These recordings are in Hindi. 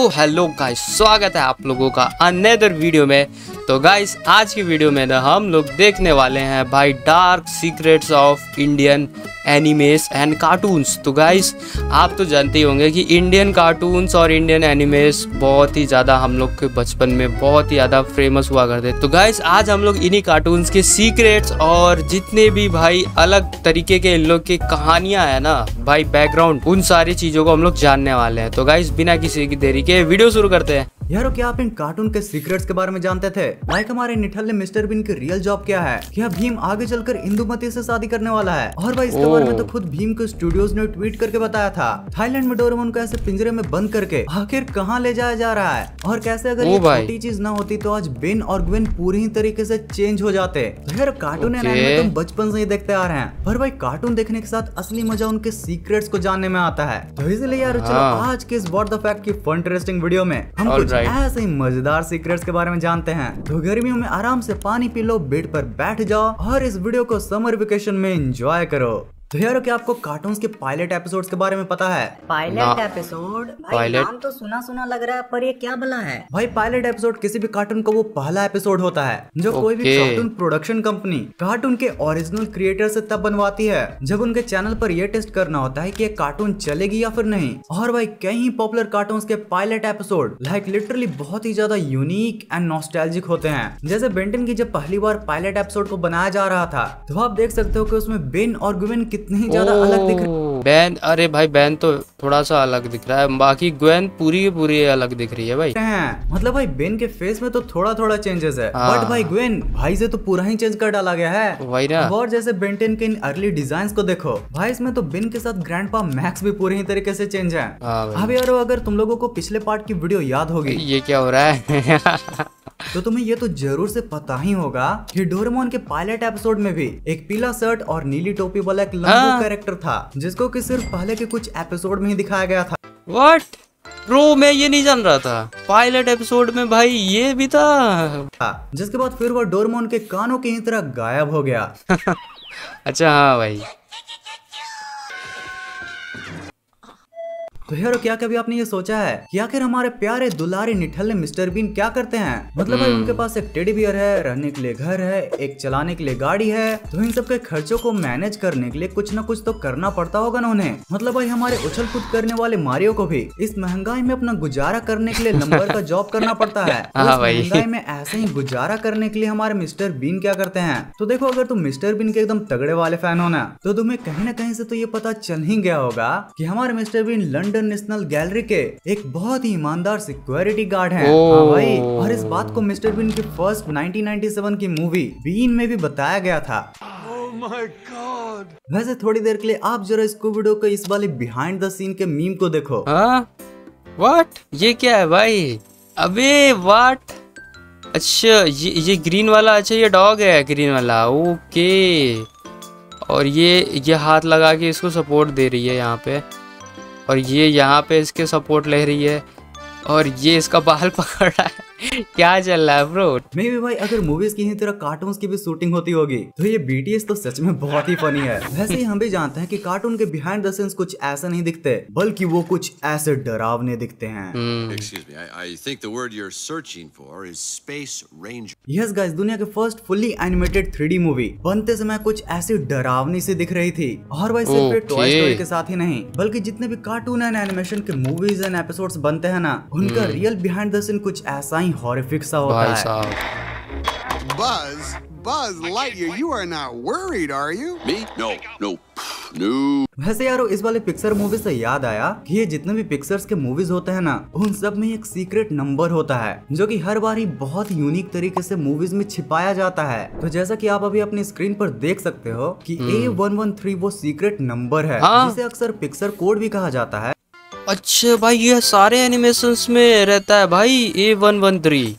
हेलो गाइस, स्वागत है आप लोगों का अनदर वीडियो में। तो गाइस आज की वीडियो में ना हम लोग देखने वाले हैं भाई dark secrets of Indian animes and cartoons. तो गाइस आप तो जानते ही होंगे कि इंडियन कार्टून्स और इंडियन एनिमेस बहुत ही ज़्यादा हम लोग के बचपन में बहुत ही ज़्यादा फेमस हुआ करते। तो गाइस आज हम लोग इन्हीं कार्टून्स के सीक्रेट्स और जितने भी भाई अलग तरीके के इन लोग की कहानियाँ है ना भाई, बैकग्राउंड, उन सारी चीज़ों को हम लोग जानने वाले हैं। तो गाइस बिना किसी की देरी के वीडियो शुरू करते हैं। यारो क्या आप इन कार्टून के सीक्रेट्स के बारे में जानते थे? लाइक हमारे निठल्ले मिस्टर बीन की रियल जॉब क्या है? क्या भीम आगे चलकर इंदुमती से शादी करने वाला है? और भाई इसके बारे में तो खुद भीम के स्टूडियोज ने ट्वीट करके बताया था। थाईलैंड में डोरेमोन को ऐसे पिंजरे में बंद करके आखिर कहाँ ले जाया जा रहा है? और कैसे अगर ये छोटी चीज ना होती तो आज बेन और ग्वेन पूरी ही तरीके से चेंज हो जाते। तो यार कार्टून एंड एनिमे तुम बचपन से ही देखते आ रहे हैं, पर भाई कार्टून देखने के साथ असली मजा उनके सीक्रेट्स को जानने में आता है। तो इसलिए यार चलो आज के इस व्हाट द फैक्ट की फन इंटरेस्टिंग वीडियो में हम कुछ ऐसे ही मजेदार सीक्रेट्स के बारे में जानते हैं। तो गर्मियों में आराम से पानी पी लो, बेड पर बैठ जाओ और इस वीडियो को समर वेकेशन में एंजॉय करो। तो यार क्या आपको कार्टून्स के पायलट एपिसोड्स के बारे में पता है? Pilot episode? भाई नाम तो सुना सुना लग रहा है, पर ये क्या भला है? भाई पायलट एपिसोड किसी भी कार्टून का वो पहला एपिसोड होता है जो कोई भी कार्टून प्रोडक्शन कंपनी कार्टून के ओरिजिनल क्रिएटर से तब बनवाती है जब उनके चैनल पर ये टेस्ट करना होता है कि ये कार्टून चलेगी या फिर नहीं। और भाई कई पॉपुलर कार्टून्स के पायलट एपिसोड लाइक लिटरली बहुत ही ज्यादा यूनिक एंड नॉस्टैल्जिक होते हैं। जैसे बेन की जब पहली बार पायलट एपिसोड को बनाया जा रहा था तो आप देख सकते हो कि उसमें बेन और ग्वेन कितनी ज्यादा अलग दिख रही है। बेन, अरे भाई बेन तो थोड़ा सा अलग दिख रहा है, बाकी ग्वेन पूरी अलग दिख रही है भाई। मतलब भाई बेन के फेस में तो थोड़ा थोड़ा चेंजेस है, बट भाई ग्वेन भाई से तो पूरा ही चेंज कर डाला गया है। वही ना। और जैसे बेन 10 के इन अर्ली डिजाइन्स को देखो भाई, इसमें तो बेन के साथ ग्रैंडपा मैक्स भी पूरी ही तरीके से चेंज है। अब यार अगर तुम लोगों को पिछले पार्ट की वीडियो याद होगी, ये क्या हो रहा है तो तुम्हें ये तो जरूर से पता ही होगा कि डोरेमोन के पायलट एपिसोड में भी एक पीला शर्ट और नीली टोपी वाला एक लंबू कैरेक्टर था जिसको कि सिर्फ पहले के कुछ एपिसोड में ही दिखाया गया था। व्हाट ब्रो, मैं ये नहीं जान रहा था पायलट एपिसोड में भाई ये भी था। जिसके बाद फिर वो डोरेमोन के कानों की ही तरह गायब हो गया। अच्छा हाँ भाई। तो यार क्या कभी आपने ये सोचा है कि आखिर हमारे प्यारे दुलारे निठल्ले मिस्टर बीन क्या करते हैं? मतलब भाई उनके पास एक टेडी बियर है, रहने के लिए घर है, एक चलाने के लिए गाड़ी है, तो इन सब के खर्चों को मैनेज करने के लिए कुछ न कुछ तो करना पड़ता होगा ना उन्हें। मतलब भाई हमारे उछल कूद करने वाले मारियो को भी इस महंगाई में अपना गुजारा करने के लिए नंबर का जॉब करना पड़ता है। तो इस महंगाई में ऐसे ही गुजारा करने के लिए हमारे मिस्टर बीन क्या करते हैं? तो देखो अगर तुम मिस्टर बीन के एकदम तगड़े वाले फैन हो ना, तो तुम्हें कहीं न कहीं से तो ये पता चल ही गया होगा कि हमारे mister bean London national gallery के एक बहुत ही ईमानदार सिक्योरिटी गार्ड हैं। हाँ भाई, और इस बात को मिस्टर बीन की फर्स्ट 1997 की मूवी बीन में भी बताया गया था। Oh my God! वैसे थोड़ी देर के लिए आप जरा इस वीडियो को इस वाले बिहाइंड द सीन के मीम को देखो। व्हाट, ये क्या है भाई? अबे व्हाट, अच्छा ये ग्रीन वाला, अच्छा ये डॉग है ग्रीन वाला, ओके। और ये हाथ लगा के इसको सपोर्ट दे रही है यहाँ पे, और ये यहाँ पे इसके सपोर्ट ले रही है, और ये इसका बाल पकड़ रहा है। क्या चल रहा है ब्रो? मे भी भाई अगर मूवीज की ही तरह कार्टून्स की भी शूटिंग होती होगी तो ये बीटीएस तो सच में बहुत ही फनी है। वैसे ही हम भी जानते हैं कि कार्टून के बिहाइंड द सीन्स कुछ ऐसा नहीं दिखते, बल्कि वो कुछ ऐसे डरावने दिखते हैं। यस गाइस, दुनिया के first fully animated 3D movie बनते समय कुछ ऐसी डरावनी सी दिख रही थी। और भाई सिर्फ टॉय स्टोरी के साथ ही नहीं, बल्कि जितने भी कार्टून एंड एनिमेशन के मूवीज एंड एपिसोड्स बनते हैं ना, उनका रियल बिहाइंड द सीन कुछ ऐसा ही हॉरिफिक सा होता है। Buzz Lightyear, you are not worried, are you? Me? No. वैसे यारो इस वाले पिक्सर मूवी से याद आया कि ये जितने भी पिक्सर्स के मूवीज होते हैं ना, उन सब में एक सीक्रेट नंबर होता है जो कि हर बार ही बहुत यूनिक तरीके से मूवीज में छिपाया जाता है। तो जैसा कि आप अभी अपनी स्क्रीन पर देख सकते हो कि A113 वो सीक्रेट नंबर है, जिसे अक्सर पिक्सर कोड भी कहा जाता है। अच्छा भाई, ये सारे एनिमेशंस में रहता है भाई A113।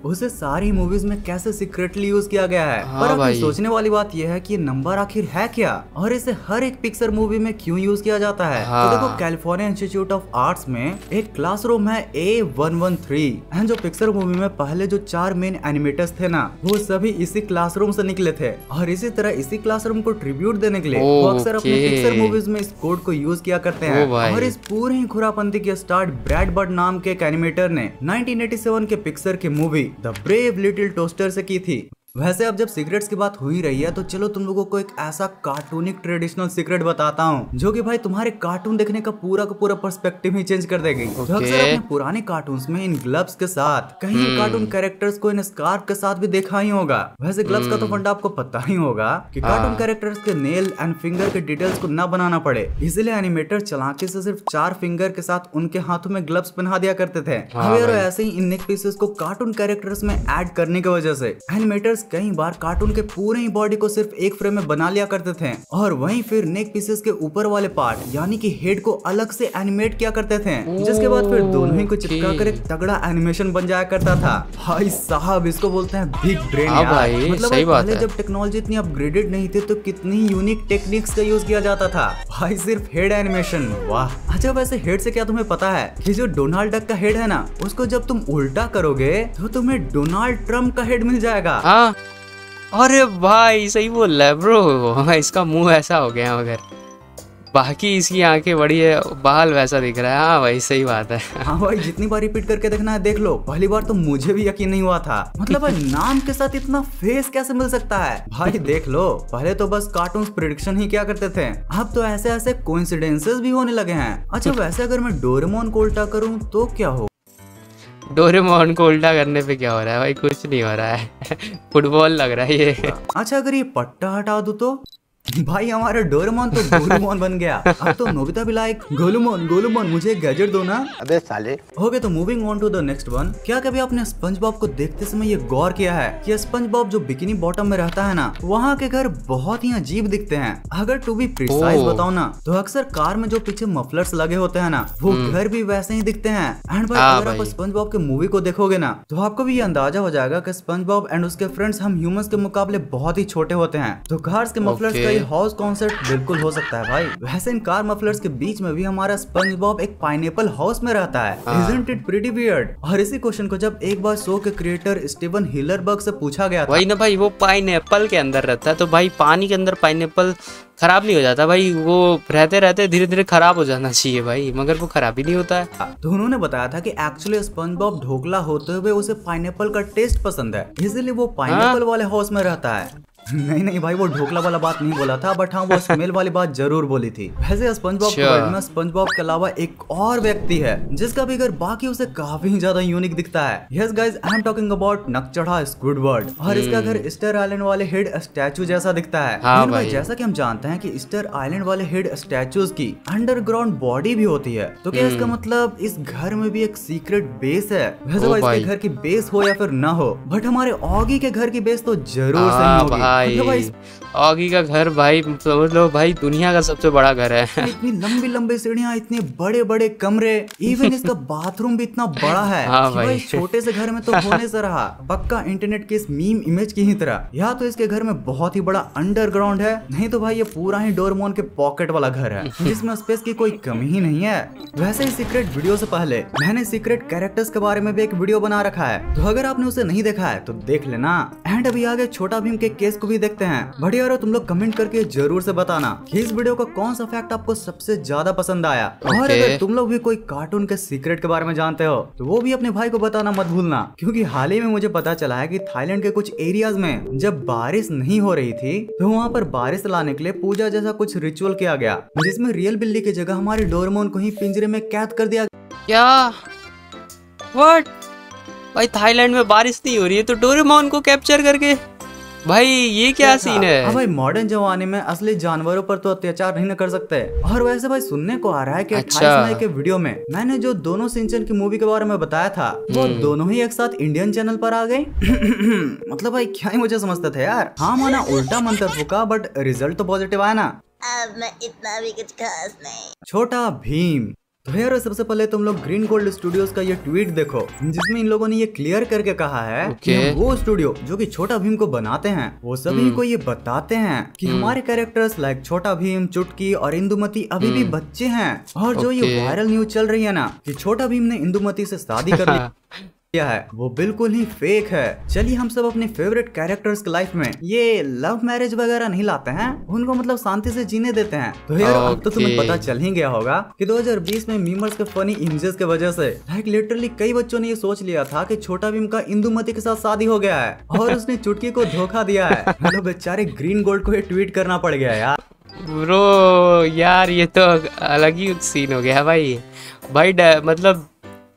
उसे सारी मूवीज में कैसे सीक्रेटली यूज किया गया है। हाँ पर भाई। सोचने वाली बात यह है कि ये नंबर आखिर है क्या और इसे हर एक पिक्चर मूवी में क्यों यूज किया जाता है। हाँ। तो देखो, कैलिफोर्निया इंस्टीट्यूट ऑफ आर्ट्स में एक क्लासरूम है A113 एंड जो पिक्चर मूवी में पहले जो 4 मेन एनिमेटर्स थे ना, वो सभी इसी क्लासरूम से निकले थे और इसी तरह इसी क्लासरूम को ट्रिब्यूट देने के लिए वो अक्सर अपने पिक्चर मूवीज में इस कोड को यूज किया करते हैं। और इस पूरे ही खुरापंती की स्टार्ट ब्रैड बर्ड नाम के एक एनिमेटर ने 1987 के पिक्चर की movie the brave little toaster से की थी। वैसे अब जब सीक्रेट्स की बात हुई रही है तो चलो तुम लोगों को एक ऐसा कार्टूनिक ट्रेडिशनल सीक्रेट बताता हूँ जो कि भाई तुम्हारे कार्टून देखने का पूरा पर्सपेक्टिव ही चेंज कर देगी। तो अक्सर अपने पुराने कार्टून्स में इन ग्लव्स के साथ कहीं कार्टून कैरेक्टर्स को इन स्कार्फ के साथ भी देखा ही होगा। वैसे ग्लव्स का तो फंडा आपको पता ही होगा कि कार्टून कैरेक्टर्स के नेल एंड फिंगर के डिटेल्स को न बनाना पड़े, इसलिए एनिमेटर चालाकी से सिर्फ 4 फिंगर के साथ उनके हाथों में ग्लव्स पहना दिया करते थे। ऐसे ही इन नेक पीसेस को कार्टून कैरेक्टर्स में ऐड करने की वजह से एनिमेटर्स कई बार कार्टून के पूरे ही बॉडी को सिर्फ एक फ्रेम में बना लिया करते थे और वहीं फिर नेक पीसेस के ऊपर वाले पार्ट यानी कि हेड को अलग से एनिमेट किया करते थे, जिसके बाद फिर दोनों ही को चिपका कर एक तगड़ा एनिमेशन बन जाया करता था। भाई साहब, इसको बोलते हैं बिग ब्रेन यार। मतलब पहले जब टेक्नोलॉजी इतनी अपग्रेडेड नहीं थी तो कितनी यूनिक टेक्निक्स का यूज किया जाता था भाई, सिर्फ हेड एनिमेशन। वाह। अच्छा, वैसे हेड से क्या तुम्हें पता है कि जो डोनाल्ड डक का हेड है ना, उसको जब तुम उल्टा करोगे तो तुम्हें डोनाल्ड ट्रम्प का हेड मिल जाएगा। हाँ, अरे भाई सही बोल रहा है ब्रो। इसका मुंह ऐसा हो गया मगर बाकी इसकी आंखें बड़ी है, बाल वैसा दिख रहा है। हाँ भाई सही बात है। हाँ भाई, जितनी बार रिपीट करके देखना है देख लो। पहली बार तो मुझे भी यकीन नहीं हुआ था, मतलब भाई नाम के साथ इतना फेस कैसे मिल सकता है भाई। देख लो, पहले तो बस कार्टून प्रेडिक्शन ही क्या करते थे, अब तो ऐसे ऐसे कोइंसिडेंसेस भी होने लगे हैं। अच्छा, वैसे अगर मैं डोरेमोन को उल्टा करूँ तो क्या हो? डोरेमोन को उल्टा करने पे क्या हो रहा है भाई? कुछ नहीं हो रहा है। फुटबॉल लग रहा है ये। अच्छा, अगर ये पट्टा हटा दूं तो भाई हमारा डोरेमोन तो गोलूमोन बन गया। अब तो नोबिता भी लाइक गोलूमोन मुझे एक गैजेट दो ना। अबे साले। ओके, तो moving on to the next one. क्या कभी आपने स्पंज बॉब को देखते समय ये गौर किया है कि स्पंज बॉब जो बिकिनी बॉटम में रहता है ना, वहाँ के घर बहुत ही अजीब दिखते हैं। अगर टू बी प्रिसाइज बताओ ना तो अक्सर कार में जो पीछे मफलर्स लगे होते हैं ना, वो घर भी वैसे ही दिखते हैं। एंड भाई अगर आप स्पंज बॉब के मूवी को देखोगे ना तो आपको भी ये अंदाजा हो जाएगा कि स्पंज बॉब एंड उसके फ्रेंड्स हम ह्यूमंस के मुकाबले बहुत ही छोटे होते हैं। तो कार्स के मफलर्स का ये हाउस कॉन्सेप्ट बिल्कुल हो सकता है भाई। वैसे इन कार मफलर्स के बीच में भी हमारा स्पंज बॉब एक पाइनएप्पल हाउस में रहता है। Isn't it pretty weird? और इसी क्वेश्चन को जब एक बार शो के क्रिएटर स्टीवन हिलरबर्ग से पूछा गया था, वही ना भाई, वो पाइनएप्पल के अंदर रहता है तो भाई पानी के अंदर पाइनएप्पल खराब नहीं हो जाता भाई, वो रहते रहते धीरे धीरे खराब हो जाना चाहिए भाई, मगर वो खराब ही नहीं होता है। तो उन्होंने बताया था कि एक्चुअली स्पंज बॉब ढोकला होते हुए उसे पाइनएप्पल का टेस्ट पसंद है, इसलिए वो पाइनएप्पल वाले हाउस में रहता है। नहीं भाई, वो ढोकला वाला बात नहीं बोला था, बट हाँ वो स्मेल वाली बात जरूर बोली थी। वैसे स्पंज बॉब के वर्ल्ड में स्पंज बॉब के अलावा एक और व्यक्ति है जिसका भी घर बाकी उसे काफी ज्यादा यूनिक दिखता है। Yes guys, I am talking about नकचढ़ा स्क्विडवर्ड। और इसका घर ईस्टर आइलैंड वाले हेड स्टैचू जैसा दिखता है। हाँ भाई, जैसा कि हम जानते हैं कि ईस्टर आइलैंड वाले हेड स्टैचूज की अंडरग्राउंड बॉडी भी होती है, तो क्या इसका मतलब इस घर में भी एक सीक्रेट बेस है? वैसे इसके घर की बेस हो या फिर ना हो, बट हमारे ऑगी के घर की बेस तो जरूर सही होगी। ऑगी का घर भाई समझ लो भाई दुनिया का सबसे बड़ा घर है। इतनी लंबी लंबी सीढ़ियाँ, इतने बड़े बड़े कमरे, इवन इसका बाथरूम भी इतना बड़ा है। हाँ भाई, छोटे से घर में तो होने से रहा, पक्का इंटरनेट के इस मीम इमेज की ही तरह। या तो इसके घर में बहुत ही बड़ा अंडरग्राउंड है, नहीं तो भाई ये पूरा ही डोरेमोन के पॉकेट वाला घर है जिसमें स्पेस की कोई कमी ही नहीं है। वैसे ही सीक्रेट वीडियो से पहले मैंने सीक्रेट कैरेक्टर्स के बारे में भी एक वीडियो बना रखा है, तो अगर आपने उसे नहीं देखा है तो देख लेना। एंड अभी आगे छोटा भीम के केस को भी देखते हैं। बढ़िया यारो, तुम लोग कमेंट करके जरूर से बताना कि इस वीडियो का कौन सा फैक्ट आपको सबसे ज्यादा पसंद आया। और अगर तुम लोग भी कोई कार्टून के सीक्रेट के बारे में जानते हो तो वो भी अपने भाई को बताना मत भूलना, क्योंकि हाल ही में मुझे पता चला है कि थाईलैंड के कुछ एरियाज में जब बारिश नहीं हो रही थी तो वहाँ पर बारिश लाने के लिए पूजा जैसा कुछ रिचुअल किया गया, जिसमें रियल बिल्ली की जगह हमारे डोरेमोन को ही पिंजरे में कैद कर दिया। क्या व्हाट भाई, थाईलैंड में बारिश नहीं हो रही है तो डोरेमोन को कैप्चर करके, भाई ये क्या सीन है? हाँ भाई, मॉडर्न जमाने में असली जानवरों पर तो अत्याचार नहीं कर सकते। और वैसे भाई सुनने को आ रहा है कि 28 मई के वीडियो में मैंने जो दोनों सिंचन की मूवी के बारे में बताया था वो दोनों ही एक साथ इंडियन चैनल पर आ गए। मतलब भाई क्या ही मुझे समझते थे यार। हाँ माना उल्टा मंत्र फूका, बट रिजल्ट तो पॉजिटिव आया ना। अब मैं इतना भी कुछ खास नहीं। छोटा भीम। तो यार सबसे पहले तुम लोग ग्रीन गोल्ड स्टूडियोज का ये ट्वीट देखो, जिसमें इन लोगों ने ये क्लियर करके कहा है कि वो स्टूडियो जो कि छोटा भीम को बनाते हैं वो सभी को ये बताते हैं कि हमारे कैरेक्टर्स लाइक छोटा भीम, चुटकी और इंदुमती अभी भी बच्चे हैं। और जो ये वायरल न्यूज चल रही है ना कि छोटा भीम ने इंदुमती से शादी कर ली क्या है, वो बिल्कुल ही फेक है। चलिए हम सब अपने फेवरेट कैरेक्टर्स की लाइफ में ये लव मैरिज वगैरह नहीं लाते हैं, उनको मतलब शांति से जीने देते हैं। तो यार अब तो तुम्हें पता चल ही गया होगा कि 2020 में मीमर्स के फनी इमेजेस के वजह से लाइक लिटरली कई बच्चों ने ये सोच लिया था कि छोटा भीम का इंदुमती के साथ शादी हो गया है और उसने चुटकी को धोखा दिया है। मतलब बेचारे ग्रीन गोल्ड को ये ट्वीट करना पड़ गया यार। ब्रो यार ये तो अलग ही सीन हो गया भाई मतलब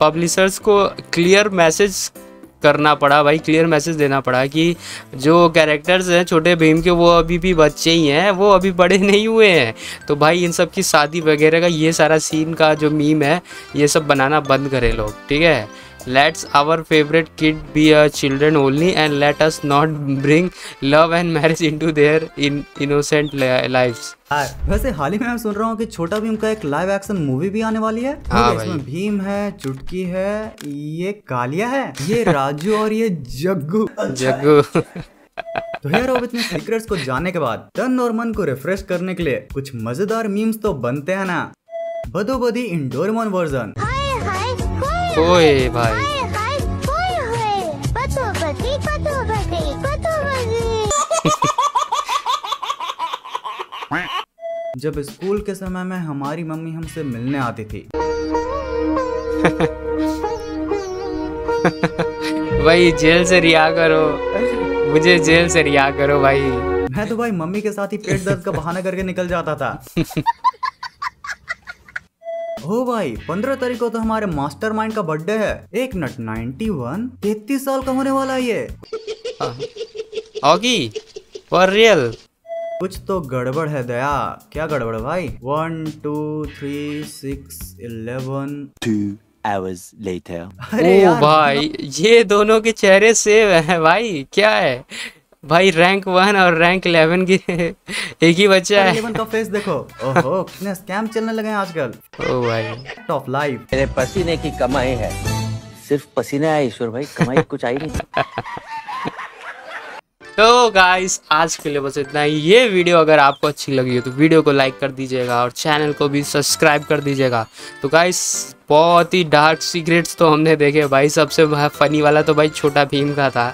पब्लिशर्स को क्लियर मैसेज करना पड़ा भाई, क्लियर मैसेज देना पड़ा कि जो कैरेक्टर्स हैं छोटे भीम के वो अभी भी बच्चे ही हैं, वो अभी बड़े नहीं हुए हैं। तो भाई इन सब की शादी वगैरह का ये सारा सीन का जो मीम है ये सब बनाना बंद करें लोग, ठीक है। Let's our favourite kid be a children only and let us not bring love and marriage into their innocent lives. वैसे हाल ही में मैं सुन रहा हूँ कि छोटा भीम का एक लाइव एक्शन मूवी भी आने वाली है। इसमें भीम है, चुटकी है, ये कालिया है, ये राजू और ये जग्गू। तो यार अब इतने सीक्रेट्स को जानने के बाद तन और मन को रिफ्रेश करने के लिए कुछ मजेदार मीम्स तो बनते हैं ना। बदो बदी इन डोरेमोन वर्जन। ओए भाई जब स्कूल के समय में हमारी मम्मी हमसे मिलने आती थी भाई जेल से रिहा करो, मुझे जेल से रिहा करो भाई। मैं तो भाई मम्मी के साथ ही पेट दर्द का बहाना करके निकल जाता था। हो भाई 15 तारीख को तो हमारे मास्टरमाइंड का बर्थडे है। एक मिनट 91 33 साल का होने वाला है ये। Oggy for real. कुछ तो गड़बड़ है दया। क्या गड़बड़ भाई? 1 2 3 6 11 2 hours later। ओ भाई ये दोनों के चेहरे सेम है भाई, क्या है भाई रैंक 1 और रैंक 11 की एक ही बच्चा है। 11 का फेस देखो। ओहो कितने स्कैम चलने लगे हैं आजकल। ओ भाई टॉप लाइफ। मेरे पसीने की कमाई है, सिर्फ पसीना है ईश्वर भाई, कमाई कुछ आई नहीं। तो गाइस आज के लिए बस इतना ही। ये वीडियो अगर आपको अच्छी लगी हो तो वीडियो को लाइक कर दीजिएगा और चैनल को भी सब्सक्राइब कर दीजिएगा। तो गाइस बहुत ही डार्क सीक्रेट्स तो हमने देखे भाई, सबसे फनी वाला तो भाई छोटा भीम का था।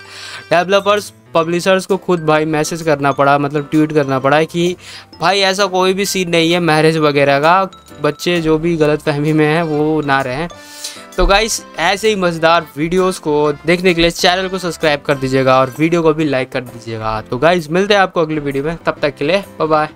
डेवलपर्स पब्लिशर्स को खुद भाई मैसेज करना पड़ा, मतलब ट्वीट करना पड़ा कि भाई ऐसा कोई भी सीन नहीं है मैरिज वगैरह का, बच्चे जो भी गलत फहमी में हैं वो ना रहें। तो गाइस ऐसे ही मज़ेदार वीडियोस को देखने के लिए चैनल को सब्सक्राइब कर दीजिएगा और वीडियो को भी लाइक कर दीजिएगा। तो गाइस मिलते हैं आपको अगली वीडियो में, तब तक के लिए बाय बाय।